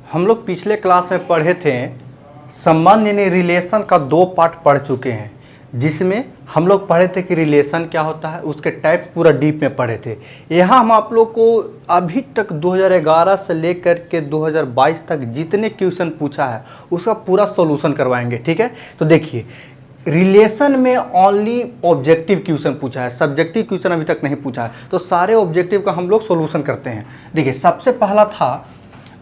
हम लोग पिछले क्लास में पढ़े थे संबंध यानी रिलेशन का 2 पार्ट पढ़ चुके हैं, जिसमें हम लोग पढ़े थे कि रिलेशन क्या होता है, उसके टाइप पूरा डीप में पढ़े थे। यहाँ हम आप लोग को अभी तक 2011 से लेकर के 2022 तक जितने क्वेश्चन पूछा है उसका पूरा सॉल्यूशन करवाएंगे। ठीक है, तो देखिए रिलेशन में ओनली ऑब्जेक्टिव क्वेश्चन पूछा है, सब्जेक्टिव क्वेश्चन अभी तक नहीं पूछा है, तो सारे ऑब्जेक्टिव का हम लोग सॉल्यूशन करते हैं। देखिए सबसे पहला था,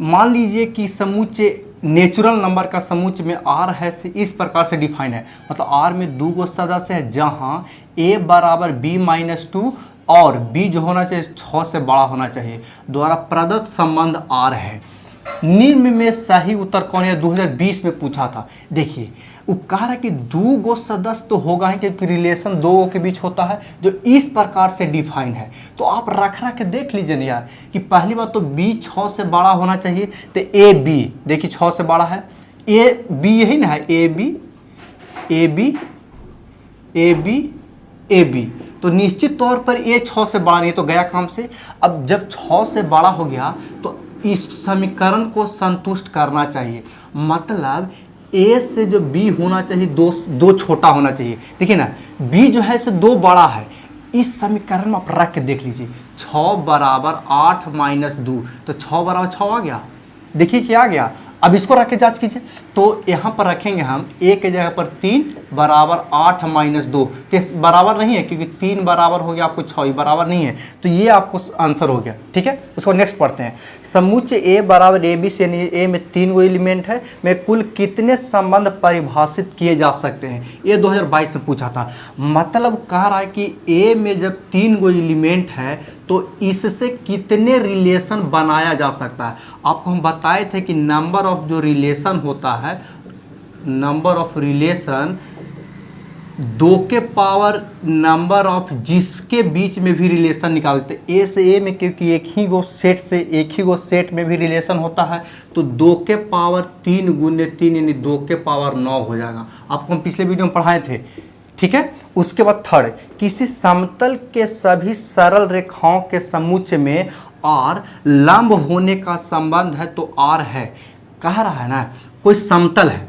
मान लीजिए कि समूचे नेचुरल नंबर का समूच में आर है से इस प्रकार से डिफाइन है, मतलब आर में 2 गो सदस्य है जहां ए बराबर बी माइनस 2 और बी जो होना चाहिए 6 से बड़ा होना चाहिए, द्वारा प्रदत्त संबंध आर है। निम्न में सही उत्तर कौन है? 2020 में पूछा था। देखिए वो कह रहा है कि 2 गो सदस्य तो होगा ही, क्योंकि रिलेशन 2 गो के बीच होता है जो इस प्रकार से डिफाइन है। तो आप रख के देख लीजिए ना यार कि पहली बात तो बी 6 से बड़ा होना चाहिए, तो ए बी देखिए 6 से बड़ा है, ए बी यही ना है, A B A B A B A B, तो निश्चित तौर पर ए 6 से बड़ा नहीं, तो गया काम से। अब जब 6 से बड़ा हो गया तो इस समीकरण को संतुष्ट करना चाहिए, मतलब ए से जो बी होना चाहिए 2 छोटा होना चाहिए। देखिए ना बी जो है से 2 बड़ा है, इस समीकरण में आप रख के देख लीजिए 6 बराबर 8 माइनस 2, तो 6 बराबर 6 आ गया। देखिए क्या आ गया, अब इसको रख के जांच कीजिए, तो यहाँ पर रखेंगे हम ए के जगह पर 3 बराबर 8 माइनस 2, तो बराबर नहीं है क्योंकि 3 बराबर हो गया आपको 6 बराबर नहीं है, तो ये आपको आंसर हो गया। ठीक है, उसको नेक्स्ट पढ़ते हैं। समुच्चय ए बराबर ए बी से, ए में 3 गो एलिमेंट है, में कुल कितने संबंध परिभाषित किए जा सकते हैं? ये 2022 में पूछा था। मतलब कह रहा है कि ए में जब 3 गो एलिमेंट है तो इससे कितने रिलेशन बनाया जा सकता है। आपको हम बताए थे कि नंबर ऑफ जो रिलेशन होता है, नंबर ऑफ रिलेशन 2 के पावर नंबर ऑफ जिसके बीच में भी रिलेशन निकालते, ए से ए में क्योंकि एक ही गो सेट से एक ही गो सेट में भी रिलेशन होता है, तो 2 के पावर 3 गुने 3 यानी 2 के पावर 9 हो जाएगा। आपको हम पिछले वीडियो में पढ़ाए थे। ठीक है, उसके बाद थर्ड, किसी समतल के सभी सरल रेखाओं के समुच्चय में आर लंब होने का संबंध है, तो आर है। कह रहा है ना कोई समतल है,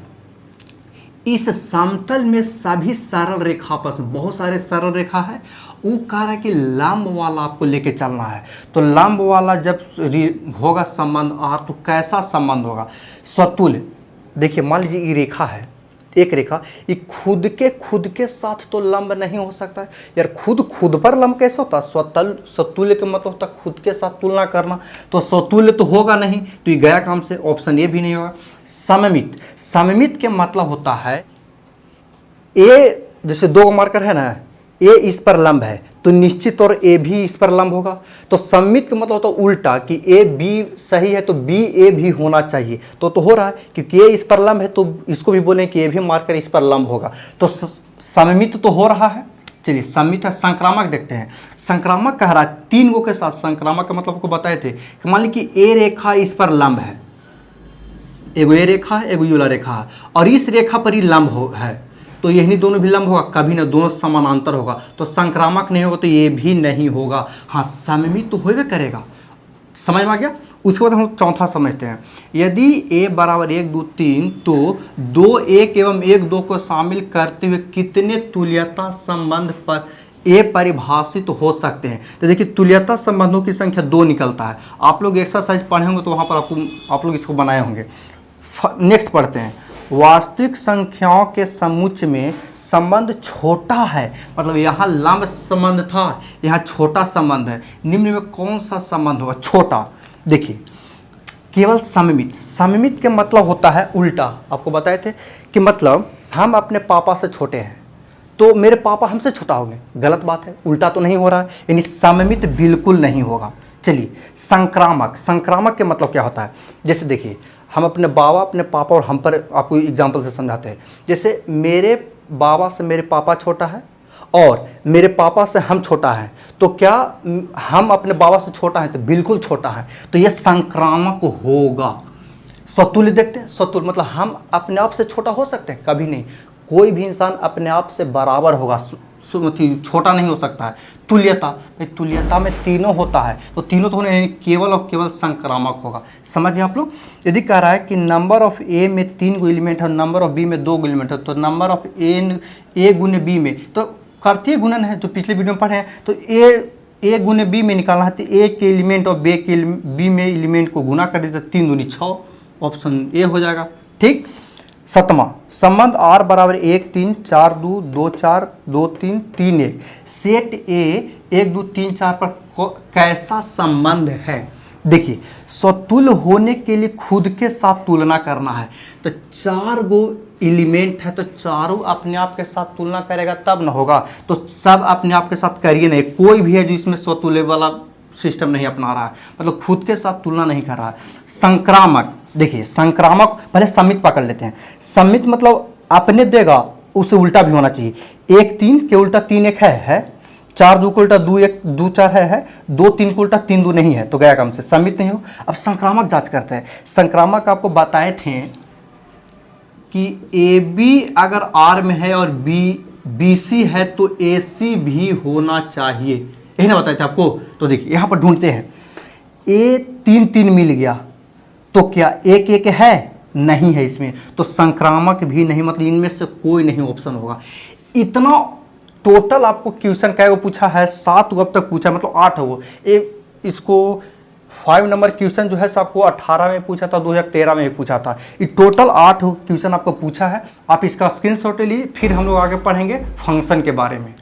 इस समतल में सभी सरल रेखा पर, बहुत सारे सरल रेखा है, वो कह रहा है कि लंब वाला आपको लेके चलना है। तो लंब वाला जब होगा संबंध आर, तो कैसा संबंध होगा? स्वतुल्य। देखिए मान लीजिए ये रेखा है, एक रेखा, ये खुद के साथ तो लंब नहीं हो सकता है यार। खुद पर लंब कैसे होता है? स्वतुल्य का मतलब होता है खुद के साथ तुलना करना, तो स्वतुल्य तो होगा नहीं, तो ये गया काम से, ऑप्शन ए भी नहीं होगा। सममित, सममित के मतलब होता है ए, जैसे 2 मार्कर है ना, ए इस पर लंब है तो निश्चित तौर ए भी इस पर लंब होगा। तो सममित का मतलब होता है उल्टा, कि ए बी सही है तो बी ए भी होना चाहिए, तो हो रहा है क्योंकि ए इस पर लंब है तो इसको भी बोलें कि ए भी मार्कर इस पर लंब होगा, तो सममित तो हो रहा है। चलिए सममित है। संक्रामक देखते हैं। संक्रामक कह रहा है 3 गो के साथ, संक्रामक का मतलब आपको बताए थे कि मान लीजिए कि ए रेखा इस पर लंब है, एगो ए रेखा है एगो यूला रेखा है, और इस रेखा पर ही लंब है, तो यही दोनों भी लंब होगा, कभी ना दोनों समानांतर होगा, तो संक्रामक नहीं होगा, तो ये भी नहीं होगा। हाँ सममित तो होबे करेगा। समझ में आ गया। उसके बाद हम चौथा समझते हैं, यदि ए बराबर 1 2 3, तो 2 1 एवं 1 2 को शामिल करते हुए कितने तुल्यता संबंध पर ए परिभाषित हो सकते हैं? तो देखिए तुल्यता संबंधों की संख्या 2 निकलता है। आप लोग एक्सरसाइज पढ़े होंगे तो वहाँ पर आप लोग इसको बनाए होंगे। नेक्स्ट पढ़ते हैं, वास्तविक संख्याओं के समुच्चय में संबंध छोटा है, मतलब यहाँ लंब संबंध था, यहाँ छोटा संबंध है, निम्न में कौन सा संबंध होगा? छोटा। देखिए केवल सममित, सममित के मतलब होता है उल्टा। आपको बताए थे कि मतलब हम अपने पापा से छोटे हैं तो मेरे पापा हमसे छोटा हो गए, गलत बात है, उल्टा तो नहीं हो रहा है, यानी सममित बिल्कुल नहीं होगा। चलिए संक्रामक, संक्रामक के मतलब क्या होता है? जैसे देखिए हम अपने बाबा, अपने पापा और हम पर आपको एग्जांपल से समझाते हैं। जैसे मेरे बाबा से मेरे पापा छोटा है और मेरे पापा से हम छोटा है, तो क्या हम अपने बाबा से छोटा है? तो बिल्कुल छोटा है, तो यह संक्रामक होगा। स्वतुल्य देखते हैं, स्वतुल्य मतलब हम अपने आप से छोटा हो सकते हैं? कभी नहीं। कोई भी इंसान अपने आप से बराबर होगा, छोटा नहीं हो सकता है। तुल्यता, भाई तुल्यता में तीनों होता है, तो तीनों तो होने नहीं, केवल और केवल संक्रामक होगा। समझिए आप लोग। यदि कह रहा है कि नंबर ऑफ ए में 3 गो एलिमेंट है, नंबर ऑफ बी में 2 गो एलिमेंट है, तो नंबर ऑफ ए गुने बी में तो कार्तीय गुणन है जो पिछले वीडियो में पढ़े हैं, तो ए गुने बी में निकालना है, तो ए के एलिमेंट और बी में एलिमेंट को गुना कर देते 3 दूनी 6, ऑप्शन ए हो जाएगा। ठीक। 7वां संबंध r बराबर 1 3 4 2 2 4 2 3 3 1 सेट ए 1 2 3 4 पर कैसा संबंध है। देखिए, स्वतुल्य होने के लिए खुद के साथ तुलना करना है, तो 4 गो एलिमेंट है तो चारों अपने आप के साथ तुलना करेगा तब ना होगा, तो सब अपने आप के साथ करिए नहीं। कोई भी है जो इसमें स्वतुल्य वाला सिस्टम नहीं अपना रहा है, मतलब खुद के साथ तुलना नहीं कर रहा है। संक्रामक, देखिए संक्रामक पहले समित पकड़ लेते हैं। समित मतलब अपने देगा, उसे उल्टा भी होना चाहिए। 1 3 के उल्टा 3 1 है 4 2 के उल्टा 2 1 2 4 है 2 3 के उल्टा 3 2 नहीं है, तो गया काम से समित नहीं हो। अब संक्रामक जांच करते हैं। संक्रामक आपको बताए थे कि ए बी अगर आर में है और बी सी है तो ए सी भी होना चाहिए, यही ना बताए थे आपको। तो देखिए यहाँ पर ढूंढते हैं, ए 3 3 मिल गया, तो क्या 1 1 है, नहीं है इसमें, तो संक्रामक भी नहीं, मतलब इनमें से कोई नहीं ऑप्शन होगा। इतना टोटल आपको क्वेश्चन क्या पूछा है, 7 गो अब तक पूछा, मतलब 8 हो। इसको 5 नंबर क्वेश्चन जो है आपको 18 में पूछा था, 2013 में भी पूछा था। ये टोटल 8 क्वेश्चन आपको पूछा है। आप इसका स्क्रीनशॉट लिए, फिर हम लोग आगे पढ़ेंगे फंक्शन के बारे में।